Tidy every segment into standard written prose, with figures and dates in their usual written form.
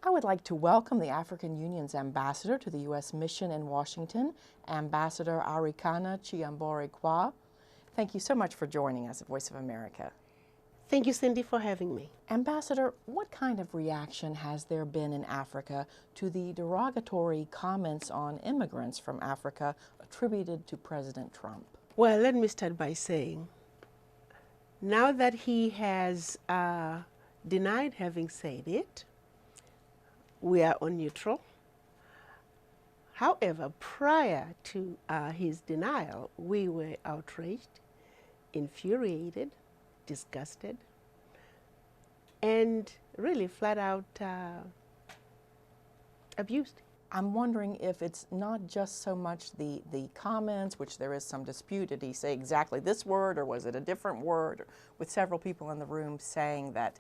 I would like to welcome the African Union's ambassador to the U.S. mission in Washington, Ambassador Arikana Chihombori-Quao. Thank you so much for joining us at Voice of America. Thank you, Cindy, for having me. Ambassador, what kind of reaction has there been in Africa to the derogatory comments on immigrants from Africa attributed to President Trump? Well, let me start by saying, now that he has denied having said it, we are on neutral. However, prior to his denial, we were outraged, infuriated, disgusted, and really flat out abused. I'm wondering if it's not just so much the comments, which there is some dispute. Did he say exactly this word or was it a different word? With several people in the room saying that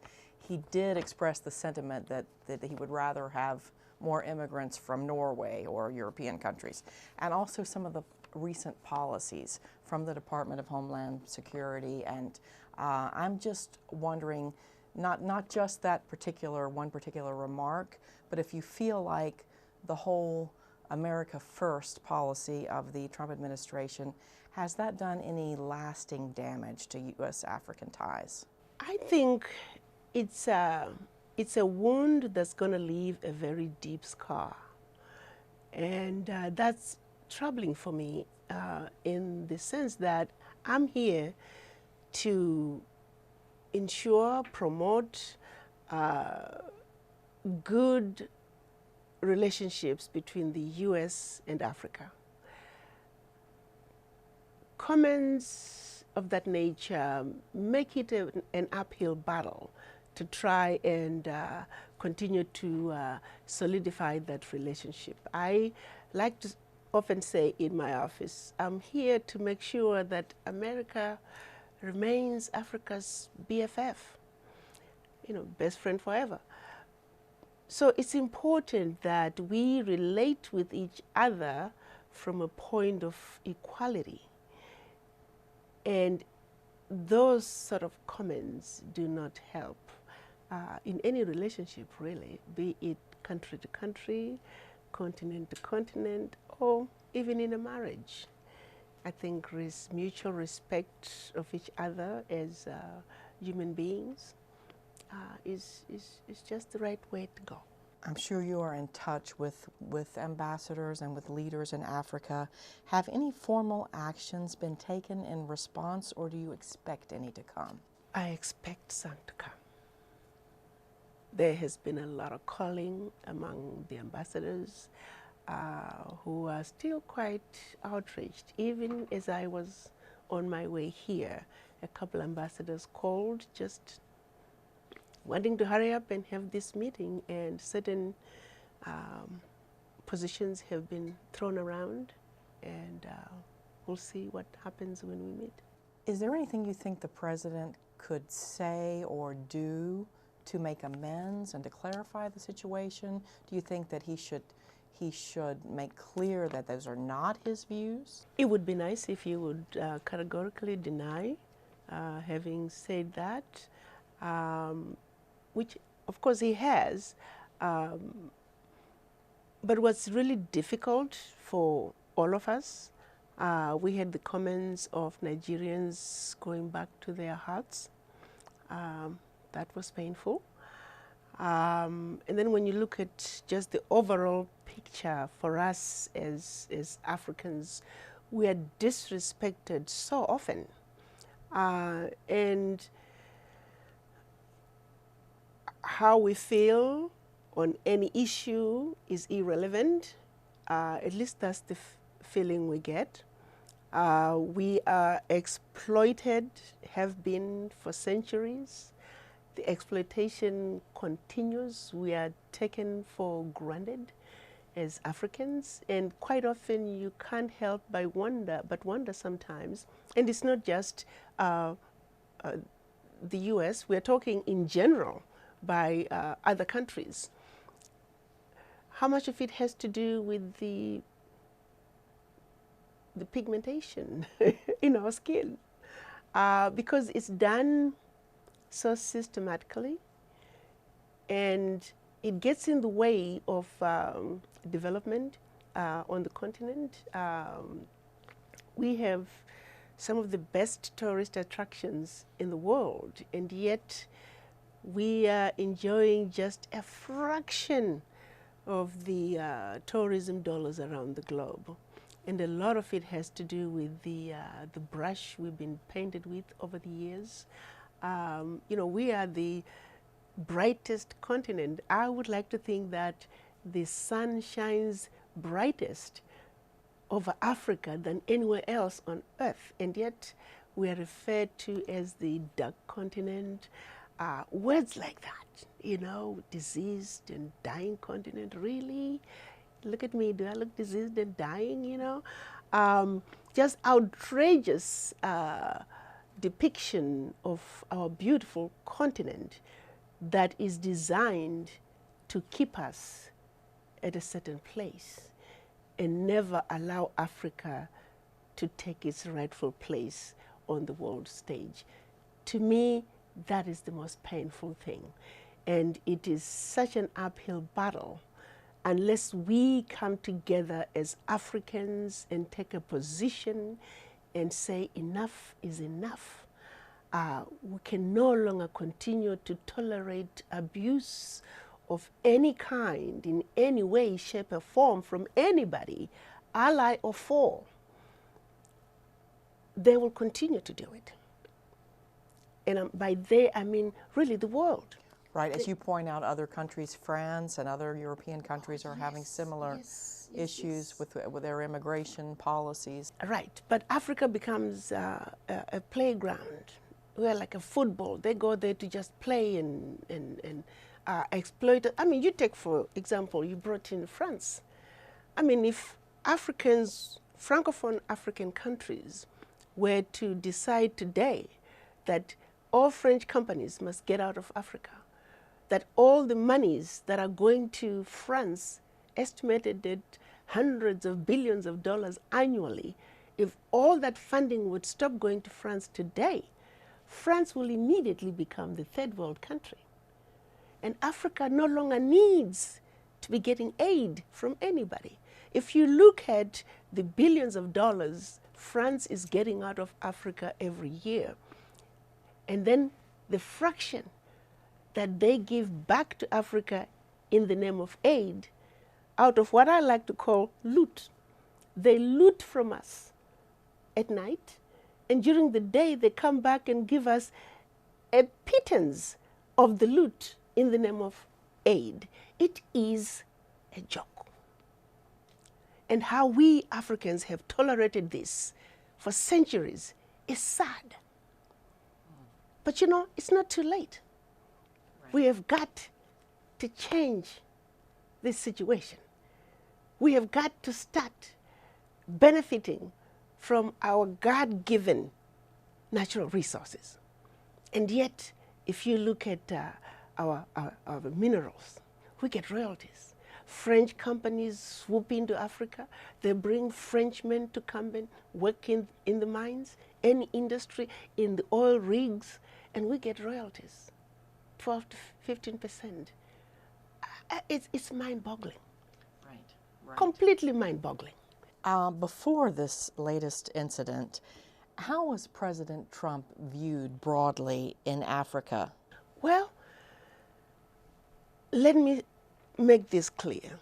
he did express the sentiment that he would rather have more immigrants from Norway or European countries. And also some of the recent policies from the Department of Homeland Security. And I'm just wondering, not just that one particular remark, but if you feel like the whole America First policy of the Trump administration, has that done any lasting damage to U.S.-African ties? I think it's a wound that's going to leave a very deep scar. And that's troubling for me in the sense that I'm here to ensure, promote good relationships between the U.S. and Africa. Comments of that nature make it an uphill battle to try and continue to solidify that relationship. I like to often say in my office, I'm here to make sure that America remains Africa's BFF, best friend forever. So it's important that we relate with each other from a point of equality. And those sort of comments do not help in any relationship, really, be it country to country, continent to continent, or even in a marriage. I think mutual respect of each other as human beings is just the right way to go. I'm sure you are in touch with ambassadors and with leaders in Africa. Have any formal actions been taken in response, or do you expect any to come? I expect some to come. There has been a lot of calling among the ambassadors who are still quite outraged. Even as I was on my way here, a couple ambassadors called just wanting to hurry up and have this meeting, and certain positions have been thrown around, and we'll see what happens when we meet. Is there anything you think the president could say or do to make amends and to clarify the situation? Do you think that he should make clear that those are not his views? It would be nice if you would categorically deny having said that. Which, of course, he has. But what's really difficult for all of us, we had the comments of Nigerians going back to their hearts. That was painful. And then when you look at just the overall picture for us as Africans, we are disrespected so often. And how we feel on any issue is irrelevant. At least that's the feeling we get. We are exploited, have been for centuries. The exploitation continues. We are taken for granted as Africans, and quite often you can't help but wonder sometimes. And it's not just the US, we're talking in general by other countries. How much of it has to do with the pigmentation in our skin? Because it's done so systematically, and it gets in the way of development on the continent. We have some of the best tourist attractions in the world, and yet we are enjoying just a fraction of the tourism dollars around the globe. And a lot of it has to do with the brush we've been painted with over the years. You know, we are the brightest continent. I would like to think that the sun shines brightest over Africa than anywhere else on earth, and yet we are referred to as the dark continent. Words like that, you know, diseased and dying continent. Really? Look at me, do I look diseased and dying, you know? Just outrageous depiction of our beautiful continent that is designed to keep us at a certain place and never allow Africa to take its rightful place on the world stage. To me, that is the most painful thing. And it is such an uphill battle unless we come together as Africans and take a position and say enough is enough. We can no longer continue to tolerate abuse of any kind, in any way, shape, or form from anybody, ally or foe. They will continue to do it. And by they, I mean really the world. Right, as you point out, other countries, France and other European countries are having similar issues with their immigration policies. Right, but Africa becomes a playground. We're like a football. They go there to just play and exploit it. I mean, you take, for example, you brought in France. I mean, if Africans, Francophone African countries, were to decide today that all French companies must get out of Africa, that all the monies that are going to France, estimated at hundreds of billions of dollars annually, if all that funding would stop going to France today, France will immediately become the third world country. And Africa no longer needs to be getting aid from anybody. If you look at the billions of dollars France is getting out of Africa every year, and then the fraction that they give back to Africa in the name of aid, out of what I like to call loot. They loot from us at night, and during the day they come back and give us a pittance of the loot in the name of aid. It is a joke. And how we Africans have tolerated this for centuries is sad. But you know, it's not too late. Right. We have got to change this situation. We have got to start benefiting from our God-given natural resources. And yet, if you look at our minerals, we get royalties. French companies swoop into Africa. They bring Frenchmen to come and work in the mines, any industry, in the oil rigs, and we get royalties, 12 to 15%. It's mind-boggling. Right. Completely mind-boggling. Before this latest incident, how was President Trump viewed broadly in Africa? Well, let me make this clear.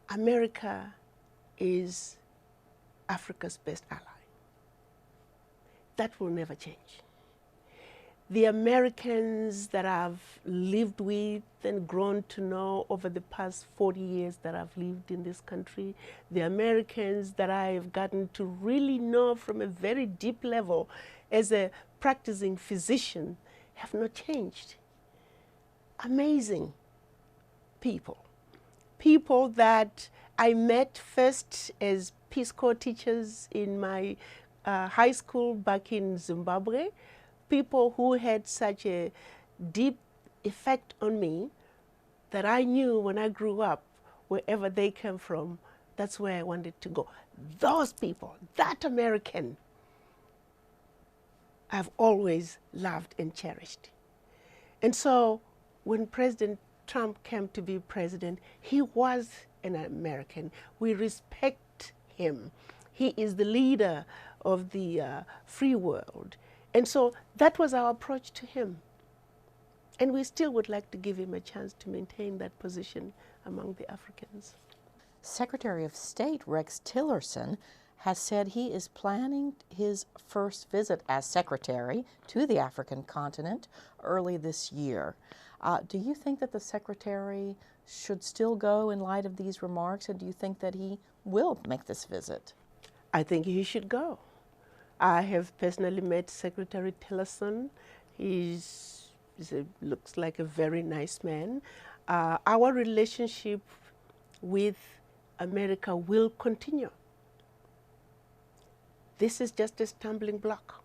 America is Africa's best ally. That will never change. The Americans that I've lived with and grown to know over the past 40 years that I've lived in this country, the Americans that I've gotten to really know from a very deep level as a practicing physician have not changed. Amazing people. People that I met first as Peace Corps teachers in my high school back in Zimbabwe. People who had such a deep effect on me that I knew when I grew up, wherever they came from, that's where I wanted to go. Those people, that American, I've always loved and cherished. And so when President Trump came to be president, he was an American. We respect him. He is the leader of the free world. And so that was our approach to him. And we still would like to give him a chance to maintain that position among the Africans. Secretary of State Rex Tillerson has said he is planning his first visit as secretary to the African continent early this year. Do you think that the secretary should still go in light of these remarks, and do you think that he will make this visit? I think he should go. I have personally met Secretary Tillerson. Looks like a very nice man. Our relationship with America will continue. This is just a stumbling block.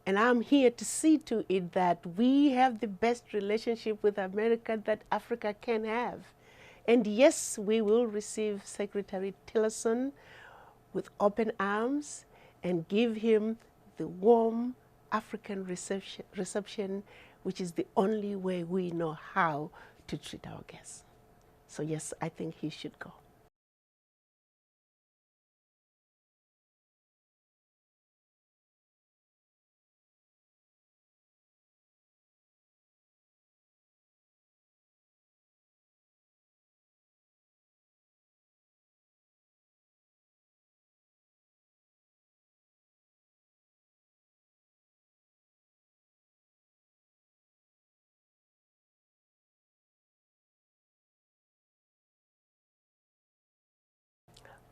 And I'm here to see to it that we have the best relationship with America that Africa can have. And yes, we will receive Secretary Tillerson with open arms and give him the warm African reception, which is the only way we know how to treat our guests. So yes, I think he should go.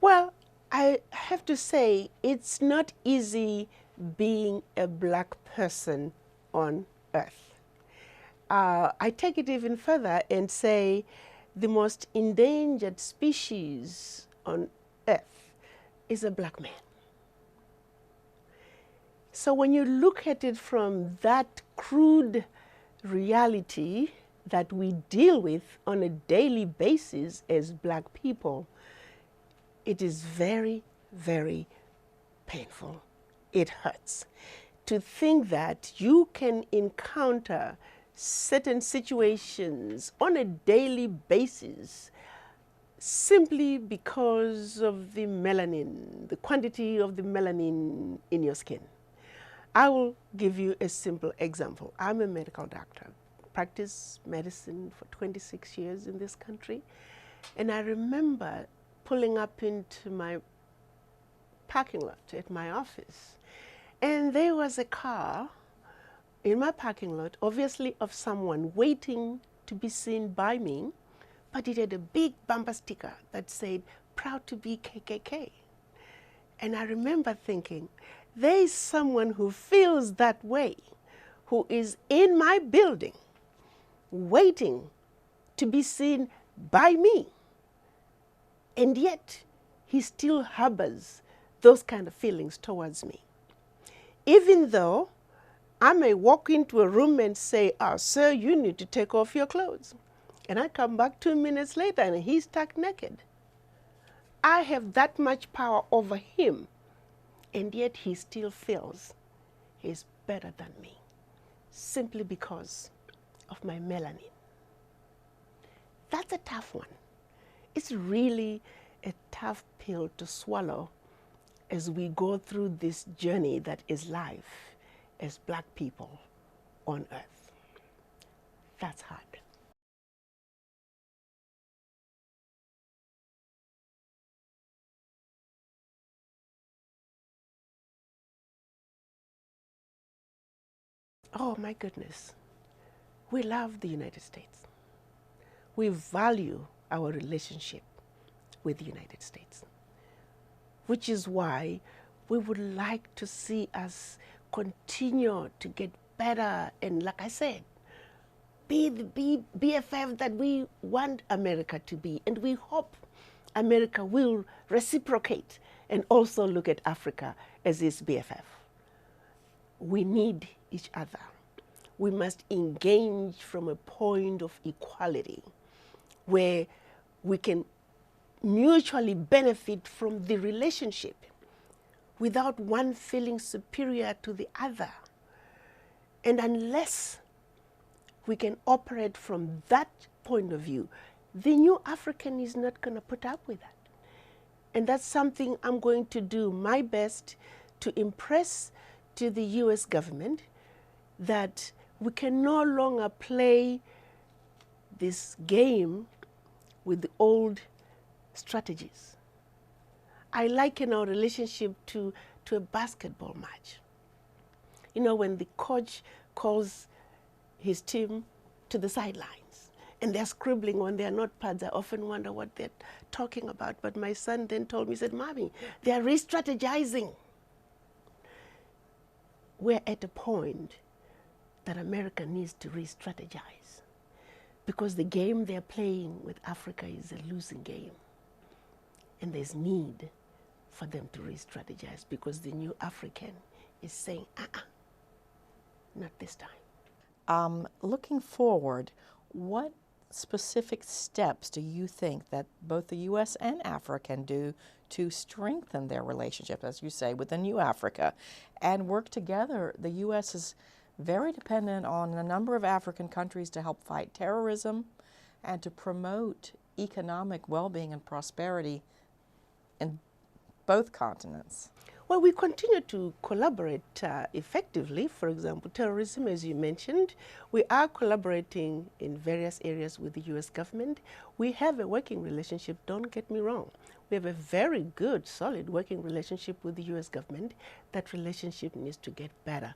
Well, I have to say it's not easy being a black person on Earth. I take it even further and say the most endangered species on Earth is a black man. So when you look at it from that crude reality that we deal with on a daily basis as black people, it is very, very painful. It hurts to think that you can encounter certain situations on a daily basis simply because of the melanin, the quantity of the melanin in your skin. I will give you a simple example. I'm a medical doctor, practiced medicine for 26 years in this country, and I remember pulling up into my parking lot at my office, and there was a car in my parking lot, obviously of someone waiting to be seen by me, but it had a big bumper sticker that said, "Proud to be KKK." And I remember thinking, there is someone who feels that way, who is in my building, waiting to be seen by me. And yet, he still harbors those kind of feelings towards me. Even though I may walk into a room and say, "Oh, sir, you need to take off your clothes." And I come back 2 minutes later and he's stuck naked. I have that much power over him, and yet he still feels he's better than me, simply because of my melanin. That's a tough one. It's really a tough pill to swallow as we go through this journey that is life as black people on Earth. That's hard. Oh my goodness. We love the United States. We value our relationship with the United States, which is why we would like to see us continue to get better and, like I said, be the BFF that we want America to be. And we hope America will reciprocate and also look at Africa as its BFF. We need each other. We must engage from a point of equality where we can mutually benefit from the relationship without one feeling superior to the other. And unless we can operate from that point of view, the new African is not going to put up with that. And that's something I'm going to do my best to impress to the US government, that we can no longer play this game with the old strategies. I liken our relationship to a basketball match. You know, when the coach calls his team to the sidelines and they're scribbling on their notepads, I often wonder what they're talking about. But my son then told me, he said, "Mommy, they're re-strategizing." We're at a point that America needs to re-strategize, because the game they're playing with Africa is a losing game. And there's need for them to re-strategize, because the new African is saying, not this time. Looking forward, what specific steps do you think that both the U.S. and Africa can do to strengthen their relationship, as you say, with the new Africa, and work together? The U.S. is very dependent on a number of African countries to help fight terrorism and to promote economic well-being and prosperity in both continents. Well, we continue to collaborate effectively. For example, terrorism, as you mentioned, we are collaborating in various areas with the US government. We have a working relationship, don't get me wrong. We have a very good, solid working relationship with the US government. That relationship needs to get better.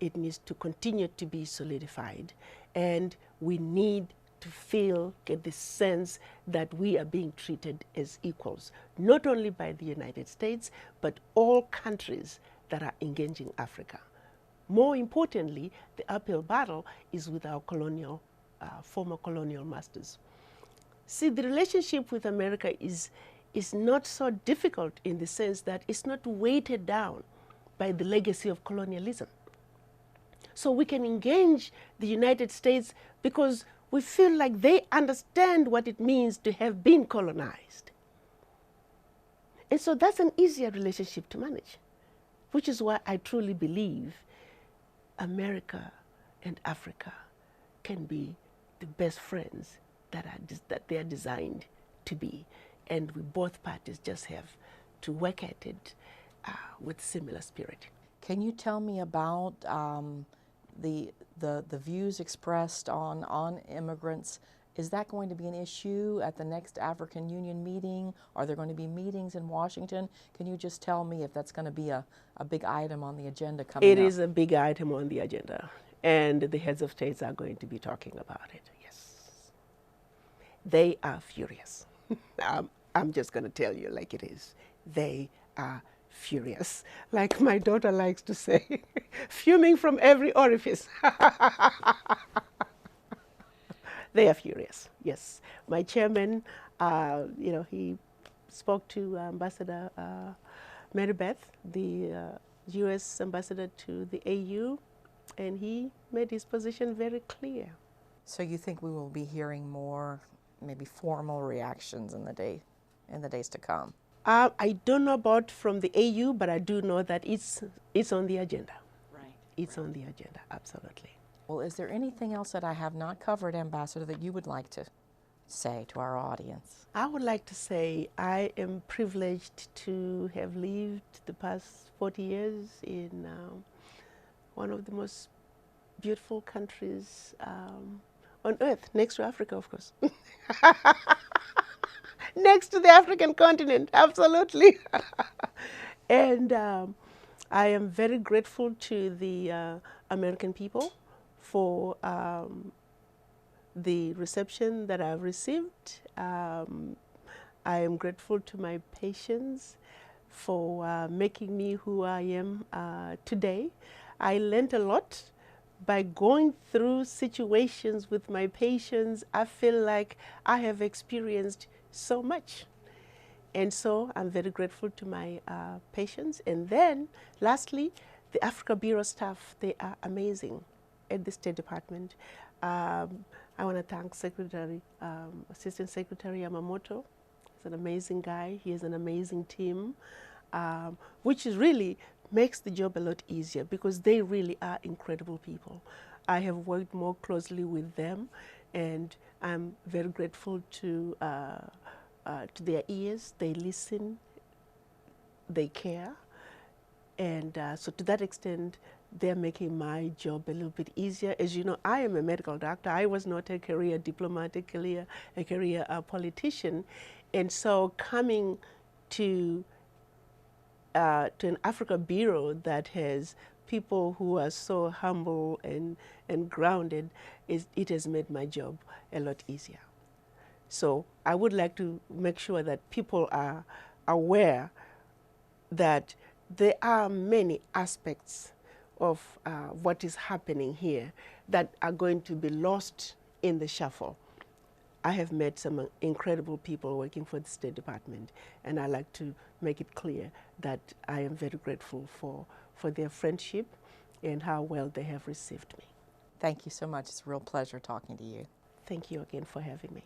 It needs to continue to be solidified. And we need to get the sense that we are being treated as equals, not only by the United States, but all countries that are engaging Africa. More importantly, the uphill battle is with our former colonial masters. See, the relationship with America is not so difficult in the sense that it's not weighted down by the legacy of colonialism. So we can engage the United States because we feel like they understand what it means to have been colonized. And so that's an easier relationship to manage, which is why I truly believe America and Africa can be the best friends that they are designed to be. And we both parties just have to work at it with similar spirit. Can you tell me about the views expressed on immigrants? Is that going to be an issue at the next African Union meeting? Are there going to be meetings in Washington? Can you just tell me if that's going to be a big item on the agenda coming up? It is a big item on the agenda, and the heads of states are going to be talking about it, yes. They are furious. I'm just going to tell you like it is. They are furious. Like my daughter likes to say, fuming from every orifice. They are furious, yes. My chairman, he spoke to Ambassador Mary Beth, the U.S. ambassador to the AU, and he made his position very clear. So you think we will be hearing more, maybe formal reactions in the days to come? I don't know about from the AU, but I do know that it's on the agenda. Right. It's on the agenda, absolutely. Well, is there anything else that I have not covered, Ambassador, that you would like to say to our audience? I would like to say I am privileged to have lived the past 40 years in one of the most beautiful countries on earth, next to Africa, of course. Next to the African continent, absolutely. And I am very grateful to the American people for the reception that I've received. I am grateful to my patients for making me who I am today. I learned a lot by going through situations with my patients. I feel like I have experienced so much. And so I'm very grateful to my patients. And then lastly, the Africa Bureau staff, they are amazing at the State Department. I want to thank Assistant Secretary Yamamoto. He's an amazing guy. He has an amazing team, which is really makes the job a lot easier because they really are incredible people. I have worked more closely with them, and I'm very grateful to their ears. They listen, they care, and so to that extent, they're making my job a little bit easier. As you know, I am a medical doctor. I was not a career diplomat, a career politician, and so coming to an Africa bureau that has people who are so humble and grounded, it has made my job a lot easier. So I would like to make sure that people are aware that there are many aspects of what is happening here that are going to be lost in the shuffle. I have met some incredible people working for the State Department, and I like to make it clear that I am very grateful for their friendship and how well they have received me. Thank you so much. It's a real pleasure talking to you. Thank you again for having me.